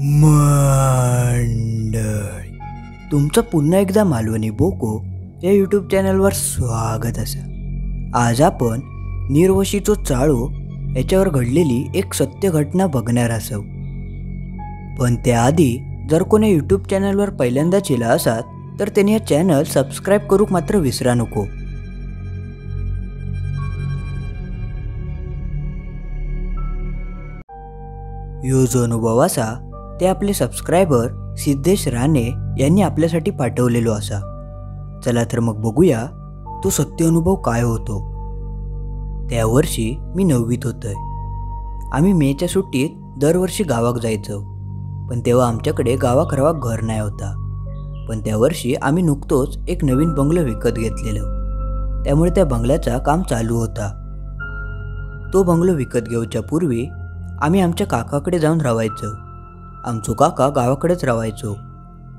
मंडळी, तुमचं पुन्हा एकदा मालवणी बोको या यूट्यूब चॅनलवर स्वागत असा। आज आपण निर्वशीचो चाळो याच्यावर घडलेली एक सत्य घटना बघणार असो। पण त्याआधी जर कोणी यूट्यूब चॅनलवर पहिल्यांदाच आला असात तर त्यांनी हा चॅनल सबस्क्राईब करूक मात्र विसरा नको। यो जो अनुभव असा ते आपले सबस्क्रायबर सिद्धेश राणे यांनी आपल्यासाठी पाठवलेलो असा। चला तर मग बघूया तो सत्य अनुभव काय होतो। त्या वर्षी मी 9वीत होतोय। आम्ही मेच्या सुट्टीत दरवर्षी गावाक जायचो, पण तेव्हा आमच्याकडे गावाक रावाक घर नाही होता। पण त्या वर्षी आम्ही नुकतोच एक नवीन बंगलो विकत घेतलेलो, त्यामुळे त्या बंगल्याचा काम चालू होता। तो बंगलो विकत घेऊच्या पूर्वी आम्ही आमच्या काकाकडे जाऊन राहायचो। आमचो काका गावाकडेच राहायचो,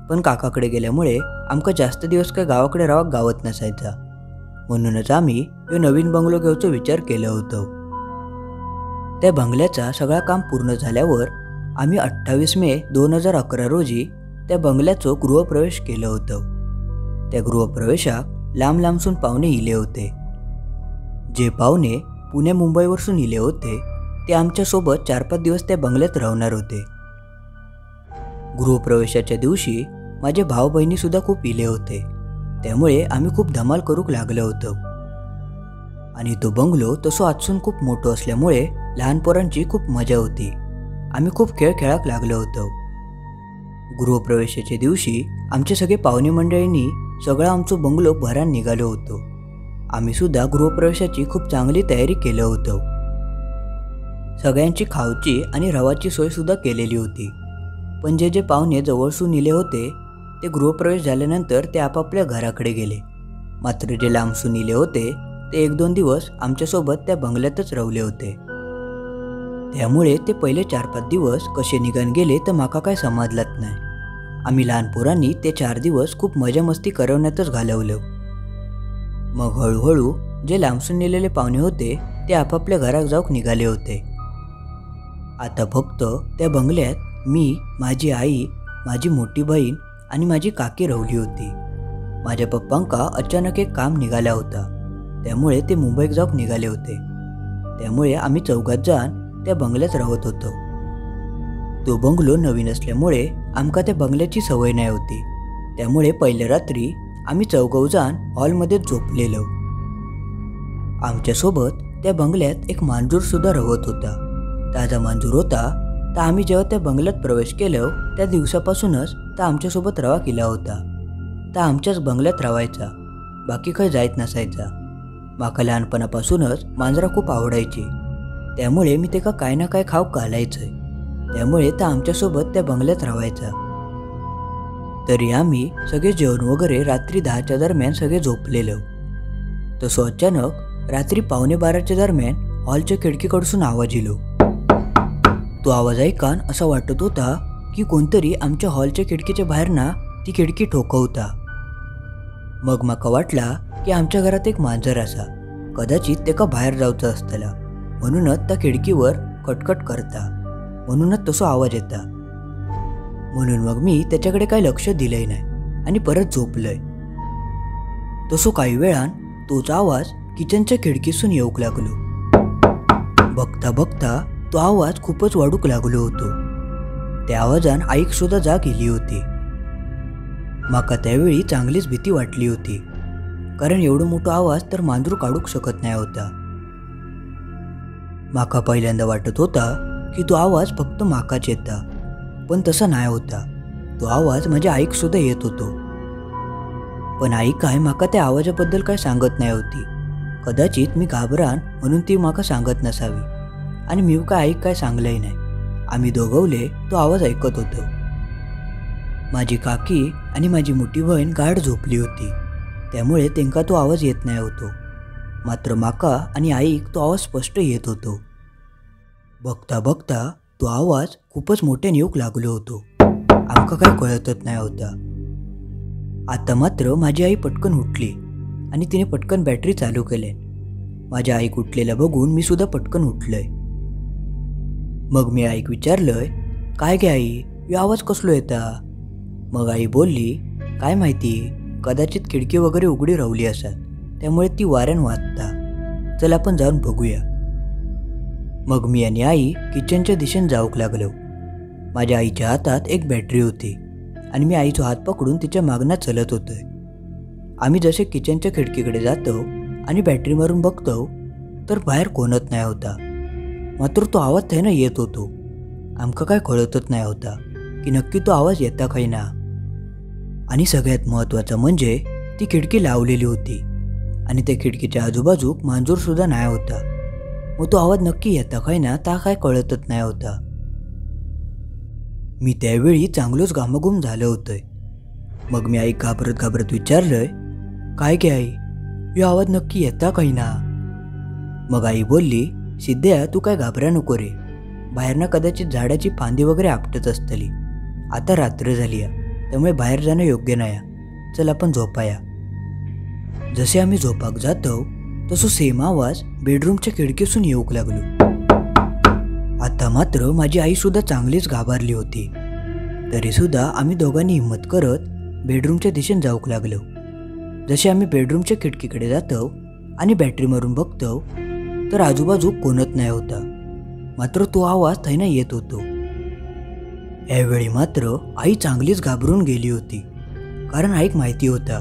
पण काकाकडे गेल्यामुळे आमका जास्त दिवस काय गावाकडे राहाक गावत नसायचा, म्हणूनच आम्ही यो नवीन बंगलो घेऊचो विचार केला होतो। त्या बंगल्याचा सगळा काम पूर्ण झाल्यावर आम्ही 28 मे 2011 रोजी त्या बंगल्याचो गृहप्रवेश केलं होतं। त्या गृहप्रवेशाक लांब लांबसून पाहुणे इले होते। जे पाहुणे पुणे मुंबईवरून इले होते ते आमच्यासोबत 4-5 दिवस त्या बंगल्यात राहणार होते। गृहप्रवेशाच्या दिवशी माझे भाऊ बहिणी सुद्धा खूप इले होते, त्यामुळे आम्ही खूप धमाल करूक लागलो होतो। आणि तो बंगलो तसो आजसून खूप मोठो असल्यामुळे लहान पोरांची खूप मजा होती। आम्ही खूप खेळ खेळाक लागलो होतो। गृहप्रवेशाच्या दिवशी आमचे सगळे पाहुणे मंडळींनी सगळा आमचो बंगलो भरान निघालो होतो। आम्ही सुद्धा गृहप्रवेशाची खूप चांगली तयारी केलं होतं। सगळ्यांची खावची आणि रवाची सोय सुद्धा केलेली होती। पण जे पाहुणे जवळसून इले होते ते गृहप्रवेश झाल्यानंतर ते आपापल्या घराकडे गेले, मात्र जे लांबसून इले होते ते 1-2 दिवस आमच्यासोबत त्या बंगल्यातच राहिले होते। त्यामुळे ते पहिले 4-5 दिवस कसे निघून गेले तर माका काय समजलंच नाही। आम्ही लहान पोरांनी ते 4 दिवस खूप मजा मस्ती करवण्यातच घालवलं। मग हळूहळू जे लांबसून इलेले पाहुणे होते ते आपापल्या घरात जाऊक निघाले होते। आता फक्त त्या बंगल्यात मी, माझी आई, माझी मोठी बहीण आणि माझी काकी राहिली होती। माझ्या पप्पांका अचानक एक काम निघाला होता, त्यामुळे ते मुंबईत जाऊक निघाले होते। त्यामुळे आम्ही 4घात जण त्या बंगल्यात राहत होतो। तो बंगलो नवीन असल्यामुळे आमका त्या बंगल्याची सवय नाही होती, त्यामुळे पहिल्या रात्री आम्ही 4 जण हॉलमध्ये झोपलेलो। आमच्यासोबत त्या बंगल्यात एक मांजूर सुद्धा राहत होता। ताजा मांजूर होता तर आम्ही जेव्हा त्या बंगल्यात प्रवेश केलो त्या दिवसापासूनच तो आमच्यासोबत रवा केला होता। तो आमच्याच बंगल्यात राहायचा, बाकी काही जायत नसायचा। माका लहानपणापासूनच मांजरा खूप आवडायची, त्यामुळे मी त्याका काय ना काय खाऊ घालायचंय, त्यामुळे तो आमच्यासोबत त्या बंगल्यात राहायचा। तरी आम्ही सगळे जेवण वगैरे रात्री 10च्या दरम्यान सगळे झोपलेलो। तसं अचानक रात्री 11:15च्या दरम्यान हॉलच्या खिडकीकडसून आवाज येलो। तो आवाज ऐकान असा वाटत होता की कोणतरी आमच्या हॉलच्या खिडकीच्या बाहेर ना ती खिडकी ठोकवता। मग माका वाटला की आमच्या घरात एक मांजर असा, कदाचित त्याका बाहेर जाऊचं असतला, म्हणूनच त्या खिडकीवर कटकट करता, म्हणूनच तसो आवाज येता। म्हणून मग मी त्याच्याकडे काही लक्ष दिलंय नाही आणि परत झोपलंय। तसो काही वेळान तोच आवाज किचनच्या खिडकीतून येऊक लागलो। बघता बघता तो आवाज खूपच वाढूक लागलो होतो। त्या आवाजान आईक सुद्धा जाग गेली होती। माका त्यावेळी चांगलीच भीती वाटली होती, कारण एवढा मोठा आवाज तर मांजरू काढूक शकत नाही होता। माका पहिल्यांदा वाटत होता की तो आवाज फक्त माकाच येता, पण तसा नाही होता। तो आवाज माझ्या आईक सुद्धा येत होतो, पण आई काय माका त्या आवाजाबद्दल काय सांगत नाही होती। कदाचित मी घाबरान म्हणून ती माका सांगत नसावी, आणि मी काय आईक काय सांगलंही नाही। आम्ही दोघवले तो आवाज ऐकत होतो। माझी काकी आणि माझी मोठी बहीण गाढ झोपली होती, त्यामुळे त्यांका तो आवाज येत नाही होतो, मात्र माका आणि आईक तो आवाज स्पष्ट येत होतो। बघता बघता तो आवाज खूपच मोठ्याने येऊक लागलो होतो। आमका काय कळतच नाही होता। आता मात्र माझी आई पटकन उठली आणि तिने पटकन बॅटरी चालू केली। माझ्या आईक उठलेला बघून मी सुद्धा पटकन उठलोय। मग मी आईक विचारलंय, काय गे आई, ह्यो आवाज कसलो येता? मग आई बोलली, काय माहिती, कदाचित खिडकी वगैरे उघडी रावली असत, त्यामुळे ती वाऱ्यान वाजता. चल आपण जाऊन बघूया. मग मी आणि आई किचनच्या दिशेने जाऊक लागलो. माझ्या आईच्या हातात एक बॅटरी होती आणि मी आईचा हात पकडून तिच्या मागणं चलत होतोय. आम्ही जसे किचनच्या खिडकीकडे जातो आणि बॅटरी मारून बघतो तर बाहेर कोणच नाही होता. मात्र तो आवाज त्यानं येत होतो. आमका काय कळतच नाही होता की नक्की तो आवाज येता काय ना. आणि सगळ्यात महत्त्वाचं म्हणजे ती खिडकी लावलेली होती आणि त्या खिडकीच्या आजूबाजूक मांजूर सुद्धा नाही होता. मग तो आवाज नक्की येता काय ना ता काय कळतच नाही होता. मी त्यावेळी चांगलोच घामाघूम झालं होतंय. मग मी आई घाबरत घाबरत विचारलंय, काय गे आई, ह्यो आवाज नक्की येता काय ना? मग आई बोलली, सिद्ध्या तू काय घाबरा नको रे, बाहेरनं कदाचित झाडाची फांदी वगैरे आपटत असतली. आता रात्र झाली आहे त्यामुळे बाहेर जाणं योग्य नाही. चल आपण झोपाया. जसे आम्ही झोपाक जातो तसं सेम आवाज बेडरूमच्या खिडकीतून येऊक लागलो. आता मात्र माझी आई सुद्धा चांगलीच घाबरली होती. तरी सुद्धा आम्ही दोघांनी हिंमत करत बेडरूमच्या दिशेने जाऊक लागलो. जसे आम्ही बेडरूमच्या खिडकीकडे जातो आणि बॅटरी मारून बघतो तर आजूबाजू कोणत नाही होता. मात्र तो आवाज थैना येत होतो. यावेळी मात्र आई चांगलीच घाबरून गेली होती, कारण आईक माहिती होता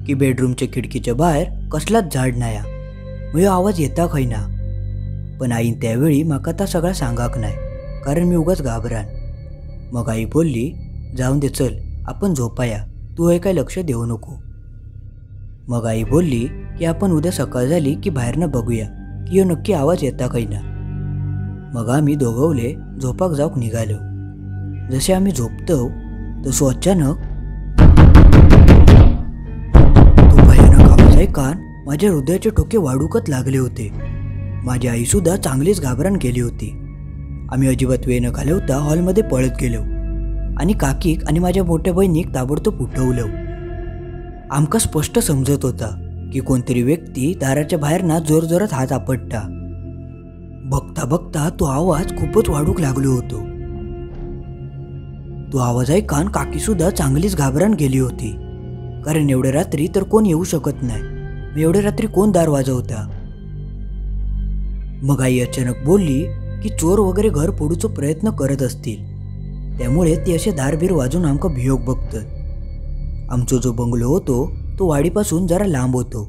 की बेडरूमच्या खिडकीच्या बाहेर कसलाच झाड नाही. मग आवाज येता खै ना. पण आईन त्यावेळी माका ता सगळा सांगाक नाही, कारण मी उगाच घाबरान. मग आई बोलली, जाऊन दे, चल आपण झोपाया, तू हे काय लक्ष देऊ नको. मग आई बोलली की आपण उद्या सकाळ झाली की बाहेरनं बघूया की ह्यो नक्की आवाज येता काय ना. मग आम्ही दोघवले झोपाक जाऊक निघालो. जसे आम्ही झोपतो तसो अचानक तो भयानक आवाज ऐकान माझ्या हृदयाचे ठोके वाढूकच लागले होते. माझी आई सुद्धा चांगलीच घाबरान गेली होती. आम्ही अजिबात वेळ न घालवता हॉलमध्ये पळत गेलो आणि काकीक आणि माझ्या मोठ्या बहिणीक ताबडतोब उठवलं. आमका स्पष्ट समजत होता की कोणतरी व्यक्ती दाराच्या बाहेर ना जोरजोरात हात आपटता. बघता बघता तो आवाज खूपच वाढूक लागलो होतो. तो आवाज ऐकान काकी सुद्धा चांगलीच घाबरान गेली होती, कारण एवढ्या रात्री तर कोण येऊ शकत नाही. एवढ्या रात्री कोण दार वाजवता. मग आई अचानक बोलली की चोर वगैरे घर फोडूचो प्रयत्न करत असतील, त्यामुळे ते असे दारबीर वाजून आमका भियोग बघतात. आमचो जो बंगलो होतो तो वाडीपासून जरा लांब होतो,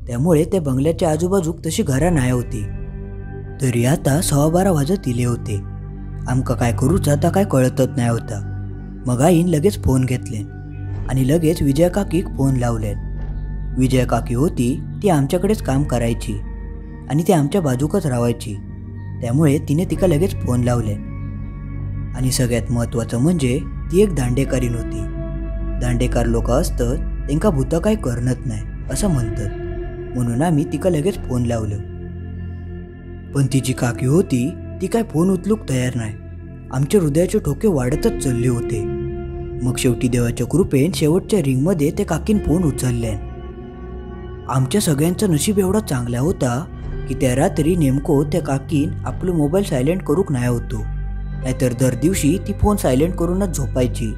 त्यामुळे त्या बंगल्याच्या आजूबाजूक तशी घरा नाही होती. तरी आता 12:15 वाजत इले होते. आमका काय करूच आता काय कळतच नाही होता. मग आईन लगेच फोन घेतले आणि लगेच विजया काकीक फोन लावले. विजया काकी होती ती आमच्याकडेच काम करायची आणि ती आमच्या बाजूकच राहायची, त्यामुळे तिने तिका लगेच फोन लावले. आणि सगळ्यात महत्त्वाचं म्हणजे ती एक दांडेकारीण होती. दांडेकार लोक असतात त्यांका भूता काय करणत नाही असं म्हणतात, म्हणून आम्ही तिका लगेच फोन लावलं. पण तिची काकी होती ती काय फोन उचलूक तयार नाही. आमच्या हृदयाचे ठोके वाढतच चालले होते. मग शेवटी देवाच्या कृपेन शेवटच्या रिंगमध्ये त्या काकीन फोन उचलले. आमच्या सगळ्यांचं नशीब एवढा चांगला होता की त्या रात्री नेमको त्या काकीन आपलं मोबाईल सायलेंट करूक नाही होतो, नाहीतर दर दिवशी ती फोन सायलेंट करूनच झोपायची.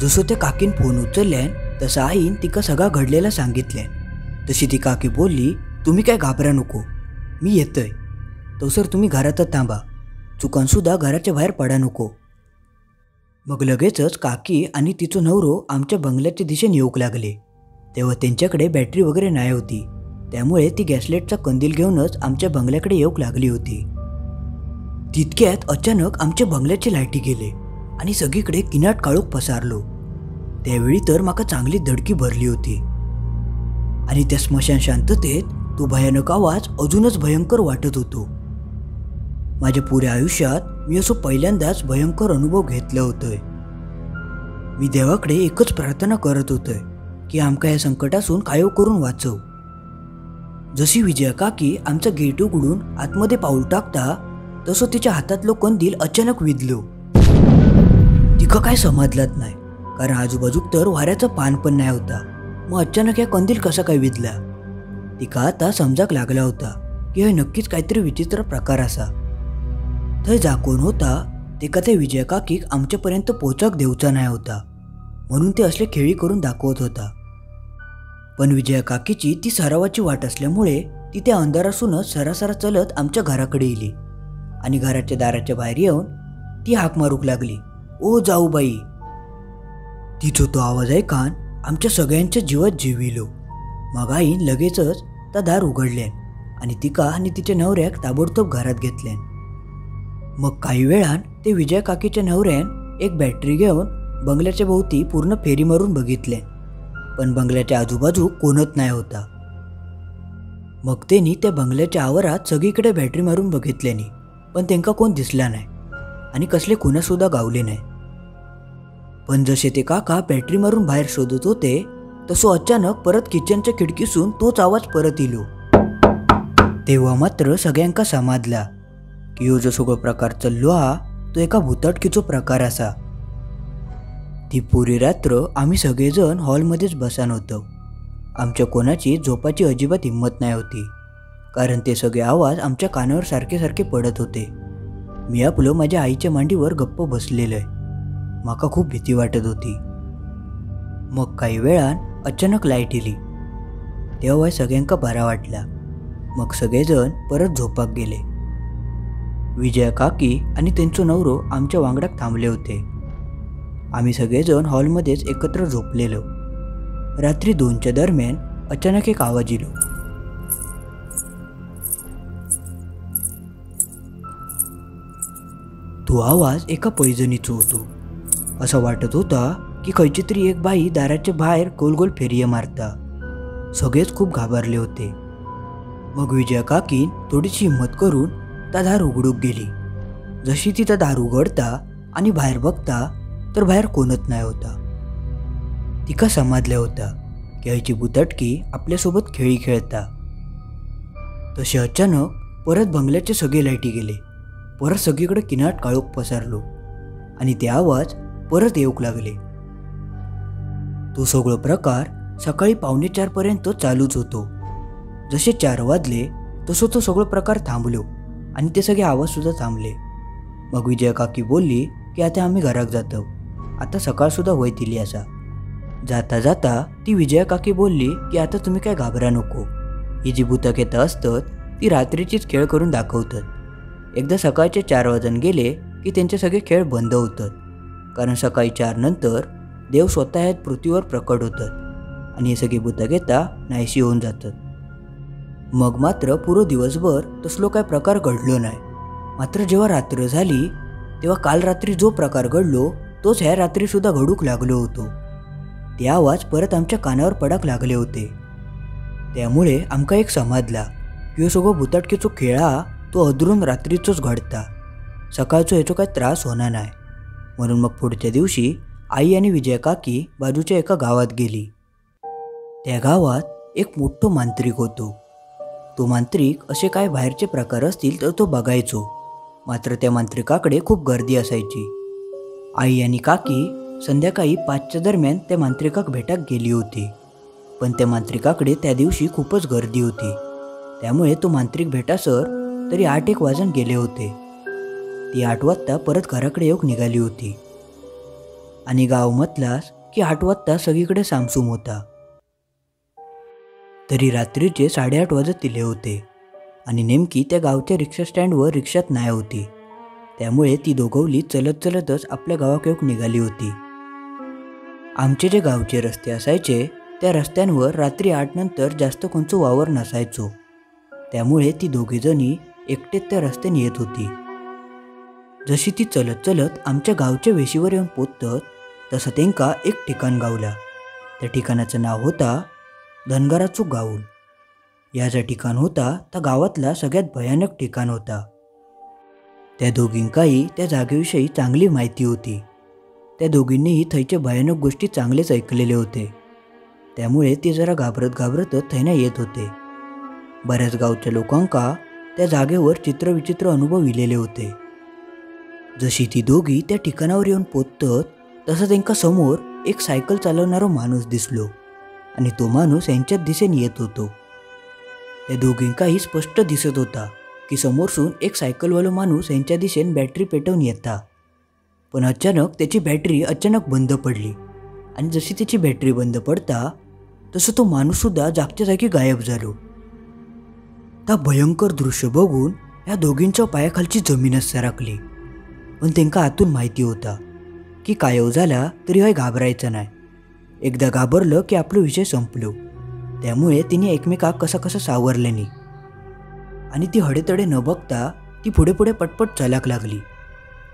जसं त्या काकीन फोन उचलल्यान तसं आईन तिका सगळा घडलेला सांगितले. तशी ती काकी बोलली, तुम्ही काय घाबरा नको, मी येतोय. तसर तुम्ही घरातच थांबा, चुकानसुद्धा घराच्या बाहेर पडा नको. मग लगेचच काकी आणि तिचो नवरो आमच्या बंगल्याच्या दिशेने येऊक लागले. तेव्हा त्यांच्याकडे बॅटरी वगैरे नाही होती, त्यामुळे ती गॅसलाईटचा कंदील घेऊनच आमच्या बंगल्याकडे येऊक लागली होती. तितक्यात अचानक आमच्या बंगल्याचे लाईटी गेले आणि सगळीकडे किनाट काळोख पसारलो. त्यावेळी तर माका चांगली धडकी भरली होती आणि त्या स्मशान शांततेत तो भयानक आवाज अजूनच भयंकर वाटत होतो. माझ्या पुऱ्या आयुष्यात मी असं पहिल्यांदाच भयंकर अनुभव घेतला होतोय. मी देवाकडे एकच प्रार्थना करत होतोय की आमका या संकटासून कायव करून वाचव. जशी विजया काकी आमचा गेट उघडून आतमध्ये पाऊल टाकता तसं तिच्या हातातलं कंदील अचानक विझलो. तिका काय समजलंच नाही, कारण आजूबाजूक तर वाऱ्याचं पान पण नाही होता. मग अचानक या कंदील कसा काय विझला. तिका आता समजाक लागला होता की हे नक्कीच काहीतरी विचित्र प्रकार असा. थंय जा कोण होता तिका ते विजया काकीक आमच्यापर्यंत पोचाक देऊचा नाही होता, म्हणून ते असले खेळी करून दाखवत होता. पण विजया काकीची ती सरावाची वाट असल्यामुळे ती त्या अंधारासूनच सरासरा चलत आमच्या घराकडे येली आणि घराच्या दाराच्या बाहेर येऊन ती हाक मारूक लागली, ओ जाऊबाई. तिचो तो आवाज ऐकान आमच्या सगळ्यांच्या जीवात जीविलो. मग आईन लगेचच त्या दार उघडलेन आणि तिका आणि तिच्या नवऱ्याक ताबडतोब घरात घेतल्यान. मग काही वेळान ते विजया काकीच्या नवऱ्यान एक बॅटरी घेऊन बंगल्याच्या भोवती पूर्ण फेरी मारून बघितले, पण बंगल्याच्या आजूबाजू कोणत नाही होता. मग त्यांनी त्या बंगल्याच्या आवारात सगळीकडे बॅटरी मारून बघितल्यानी, पण त्यांका कोण दिसला नाही आणि कसले खुनासुद्धा गावले नाही. पण जसे ते काका बॅटरी मारून बाहेर शोधत होते तसो अचानक परत किचनच्या खिडकीसून तोच आवाज परत इलो. तेव्हा मात्र सगळ्यांका समजला की ह्यो जो सगळो प्रकार चल्लो हा तो एका भुताटकीचो प्रकार असा. ती पुरी रात्र आम्ही सगळेजण हॉलमध्येच बसान होतो. आमच्या कोणाची झोपाची अजिबात हिंमत नाही होती, कारण ते सगळे आवाज आमच्या कानावर सारखे सारखे पडत होते. मी आपलं माझ्या आईच्या मांडीवर गप्प बसलेलं आहे. माका खूप भीती वाटत होती. मग काही वेळान अचानक लाईट इली. तेव्हा सगळ्यांका बरा वाटला. मग सगळेजण परत झोपाक गेले. विजया काकी आणि त्यांचो नवरो आमच्या वांगडाक थांबले होते. आम्ही सगळेजण हॉलमध्येच एकत्र झोपलेलो. रात्री 2च्या दरम्यान अचानक एक आवाज इलो. तो आवाज एका पैजणीचो होतो. असं वाटत होता की खयची तरी एक बाई दाराच्या बाहेर गोल गोल फेरिया मारता. सगळेच खूप घाबरले होते. मग विजया काकीन थोडीशी हिंमत करून त्या दार उघडूक गेली. जशी ती त्या दार उघडता आणि बाहेर बघता तर बाहेर कोणत नाही होता. तिका समजल्या होता की आईची बुतटकी आपल्यासोबत खेळी खेळता. तसे अचानक परत बंगल्याचे सगळे लाईटी गेले. परत सगळीकडे किनाट काळोख पसरलो आणि ते आवाज परत येऊक लागले. तो सगळं प्रकार सकाळी 3:45 पर्यंत चालूच होतो. जसे 4 वाजले तसं तो सगळं प्रकार थांबलो आणि ते सगळे आवाजसुद्धा थांबले. मग विजया काकी बोलली की आता आम्ही घरात जातो, आता सकाळसुद्धा वयतिली असा. जाता जाता ती विजया काकी बोलली की आता तुम्ही काय घाबरा नको. ही जी भूतं येत असतात ती रात्रीचीच खेळ करून दाखवतात. एकदा सकाळचे 4 वाजून गेले की त्यांचे सगळे खेळ बंद होतात, कारण सकाळी 4 नंतर देव स्वतः ह्या पृथ्वीवर प्रकट होतात आणि हे सगळे भूतं घेता नाहीशी होऊन जातात. मग मात्र पुरो दिवसभर तसलो काय प्रकार घडलो नाही. मात्र जेव्हा रात्र झाली तेव्हा काल रात्री जो प्रकार घडलो तोच ह्या रात्रीसुद्धा घडूक लागलो होतो. ते आवाज परत आमच्या कानावर पडाक लागले होते. त्यामुळे आमका एक समजला की ह्यो सगळो भुताटकीचो खेळ हा तो अधरून रात्रीचोच घडता. सकाळचो ह्याचो काय त्रास होणार नाही. म्हणून मग पुढच्या दिवशी आई आणि विजया काकी बाजूच्या एका गावात गेली. त्या गावात एक मोठो मांत्रिक होतो. तो मांत्रिक असे काय बाहेरचे प्रकार असतील तर तो बघायचो. मात्र त्या मांत्रिकाकडे खूप गर्दी असायची. आई आणि काकी संध्याकाळी 5च्या दरम्यान त्या मांत्रिकाक भेटाक गेली होती. पण त्या मांत्रिकाकडे त्या दिवशी खूपच गर्दी होती. त्यामुळे तो मांत्रिक भेटासर तरी 8-1 वाजून गेले होते. ती 8 वाजता परत घराकडे येऊक निघाली होती आणि गाव म्हटलास की 8 वाजता सगळीकडे सामसूम होता. तरी रात्रीचे 8:30 वाजत दिले होते आणि नेमकी त्या गावच्या रिक्षा स्टँडवर रिक्षात नाही होती. त्यामुळे ती दोघवली चलत चलतच आपल्या गावाक येऊक निघाली होती. आमचे जे गावचे रस्ते असायचे त्या रस्त्यांवर रात्री 8 नंतर जास्त कोणचं वावर नसायचो. त्यामुळे ती दोघीजणी एकटेच त्या रस्त्याने येत होती. जशी ती चलत चलत आमच्या गावच्या वेशीवर येऊन पोचत तसं त्यांका एक ठिकाण गावला. त्या ठिकाणाचं नाव होता धनगराचो गाऊल. या ज्या ठिकाण होता त्या गावातला सगळ्यात भयानक ठिकाण होता. त्या दोघींकाही त्या जागेविषयी चांगली माहिती होती. त्या दोघींनीही थैचे भयानक गोष्टी चांगलेच ऐकलेले होते. त्यामुळे ते जरा घाबरतच थैना येत होते. बऱ्याच गावच्या लोकांका त्या जागेवर चित्रविचित्र अनुभव इलेले होते. जशी ती दोघी त्या ठिकाणावर येऊन पोचत तसं त्यांका समोर एक सायकल चालवणारा माणूस दिसलो आणि तो माणूस यांच्याच दिशेने येत होतो. त्या दोघींकाही स्पष्ट दिसत होता की समोरसून एक सायकलवाला माणूस यांच्या दिशेने बॅटरी पेटवून येता पण अचानक त्याची बॅटरी अचानक बंद पडली आणि जशी त्याची बॅटरी बंद पडता तसं तो माणूससुद्धा जागच्या जागी गायब झालो. त्या भयंकर दृश्य बघून या दोघींच्या पायाखालची जमीनच सरकली. पण त्यांका आतून माहिती होता की कायव झाला तरी हय घाबरायचं नाही. एकदा घाबरलं की आपलं विषय संपलो. त्यामुळे तिने एकमेकाक कसं सावरल्यानी आणि ती हडेतडे न बघता ती पुढे पुढे पटपट चालाक लागली.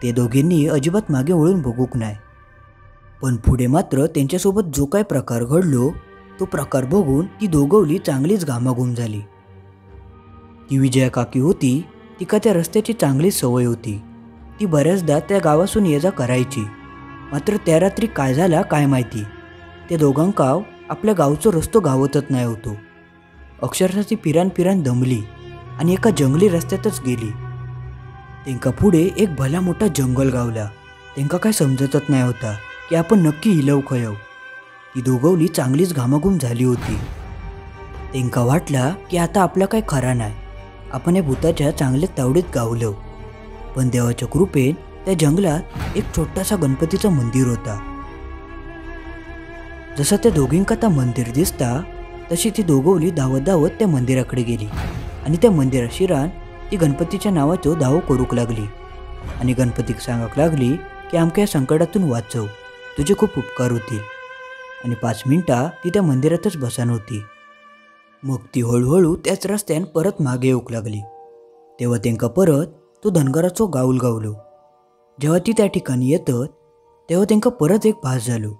ते दोघींनी अजिबात मागे वळून बघूक नाही. पण पुढे मात्र त्यांच्यासोबत जो काय प्रकार घडलो तो प्रकार बघून ती दोघवली चांगलीच घामाघूम झाली. ती विजया काकी होती तिका त्या रस्त्याची चांगलीच सवय होती. ती बऱ्याचदा त्या गावातून ये जा करायची. मात्र त्या रात्री काय झाला काय माहिती, त्या दोघांकाव आपल्या गावचं रस्तो गावतच नाही होतो. अक्षरशः ती फिरान दमली आणि एका जंगली रस्त्यातच गेली. त्यांका पुढे एक भला मोठा जंगल गावला. त्यांका काय समजतच नाही होता की आपण नक्की इलव खयव. ती दोघवली चांगलीच घामाघूम झाली होती. त्यांका वाटला की आता आपला काय खरा नाही, आपण या भूताच्या चांगल्या तावडीत गावलो. पण देवाच्या कृपेन त्या जंगलात एक छोटासा गणपतीचं मंदिर होता. जसं त्या दोघींका त्या मंदिर दिसता तशी ती दोघवली धावत धावत त्या मंदिराकडे गेली आणि त्या मंदिरा शिरान ती गणपतीच्या नावाचं धाव करूक लागली आणि गणपतीक सांगक लागली की आमच्या या संकटातून वाचव, तुझे खूप उपकार होतील. आणि 5 मिनिटा ती त्या मंदिरातच बसान होती. मग ती हळूहळू त्याच रस्त्यान परत मागे येऊक लागली. तेव्हा त्यांका परत तो धनगराचो गाऊल गावलो. जेव्हा ती त्या ठिकाणी येतात तेव्हा त्यांका परत एक भास झालो.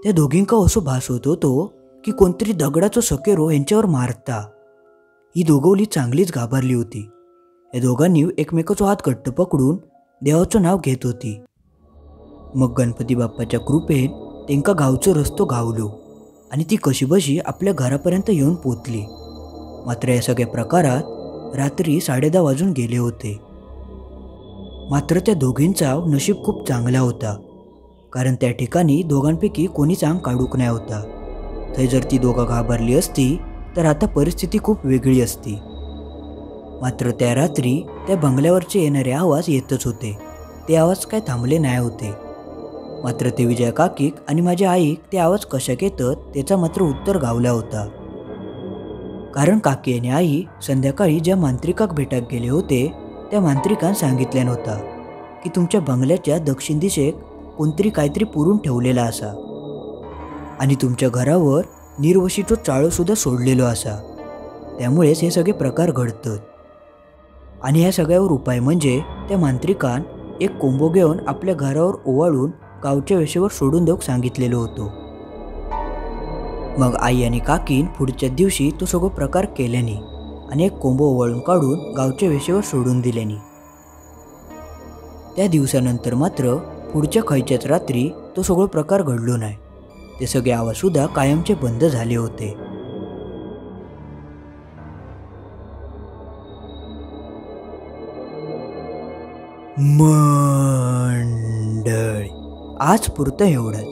त्या दोघींका असो भास होत होतो की कोणतरी दगडाचो सकेरो यांच्यावर मारता. ही दोघवली चांगलीच घाबरली होती. या दोघांनी एकमेकाचो हात घट्ट पकडून देवाचं नाव घेत होती. मग गणपती बाप्पाच्या कृपेन त्यांका गावचो रस्तो गावलो आणि ती कशीबशी आपल्या घरापर्यंत येऊन पोचली. मात्र या सगळ्या प्रकारात रात्री 10:30 वाजून गेले होते. मात्र त्या दोघींचा नशीब खूप चांगला होता, कारण त्या ठिकाणी दोघांपैकी कोणीच अंग काढूक नाही होता. तर जर ती दोघं घाबरली असती तर आता परिस्थिती खूप वेगळी असती. मात्र त्या रात्री त्या बंगल्यावरचे येणारे आवाज येतच होते. ते आवाज काय थांबले नाही होते. मात्र ते विजया काकीक आणि माझ्या आईक ते आवाज कशाक येतात त्याचा मात्र उत्तर गावला होता. कारण काकी आणि आई संध्याकाळी ज्या मांत्रिकाक भेटाक गेले होते त्या मांत्रिकान सांगितले नव्हता की तुमच्या बंगल्याच्या दक्षिण दिशेक कोणतरी काहीतरी पुरून ठेवलेला असा आणि तुमच्या घरावर निर्वशीचो चाळोसुद्धा सोडलेलो असा. त्यामुळेच हे सगळे प्रकार घडतात. आणि ह्या सगळ्यावर उपाय म्हणजे त्या मांत्रिकान एक कोंबो घेऊन आपल्या घरावर ओवाळून गावच्या वेशेवर सोडून देऊक सांगितलेलो होतो. मग आई आणि काकीन पुढच्या दिवशी तो सगळं प्रकार केल्याने आणि एक कोंबो ओवाळून काढून गावच्या वेशेवर सोडून दिल्याने. त्या दिवसानंतर मात्र पुढच्या खयच्याच रात्री तो सगळं प्रकार घडलो नाही. ते सगळे आवाजसुद्धा कायमचे बंद झाले होते. मंडळी, आज पुरतं एवढंच.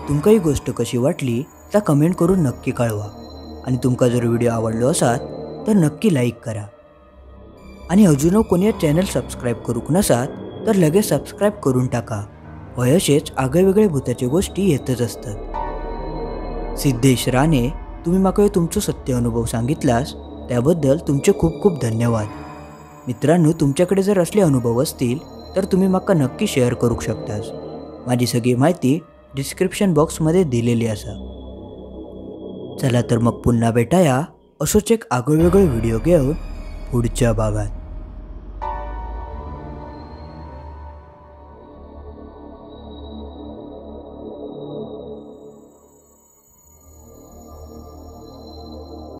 तुमका ही गोष्ट कशी वाटली तर कमेंट करून नक्की कळवा. आणि तुमका जर व्हिडिओ आवडलो असाल तर नक्की लाईक करा. आणि अजून कोणी चॅनल सबस्क्राईब करूक नसाल तर लगेच सबस्क्राईब करून टाका. असेच आगळेवेगळे भूताचे गोष्टी येतच असतात. सिद्धेश राणे, तुम्ही माका तुमचं सत्य अनुभव सांगितलास त्याबद्दल तुमचे खूप खूप धन्यवाद. मित्रांनो, तुमच्याकडे जर असले अनुभव असतील तर तुम्ही माका नक्की शेअर करू शकतास. माझी सगळी माहिती डिस्क्रिप्शन बॉक्समध्ये दिलेली असा. चला तर मग पुन्हा भेटाया असाच एक आगळेवेगळे व्हिडिओ घेऊन पुढच्या भागात.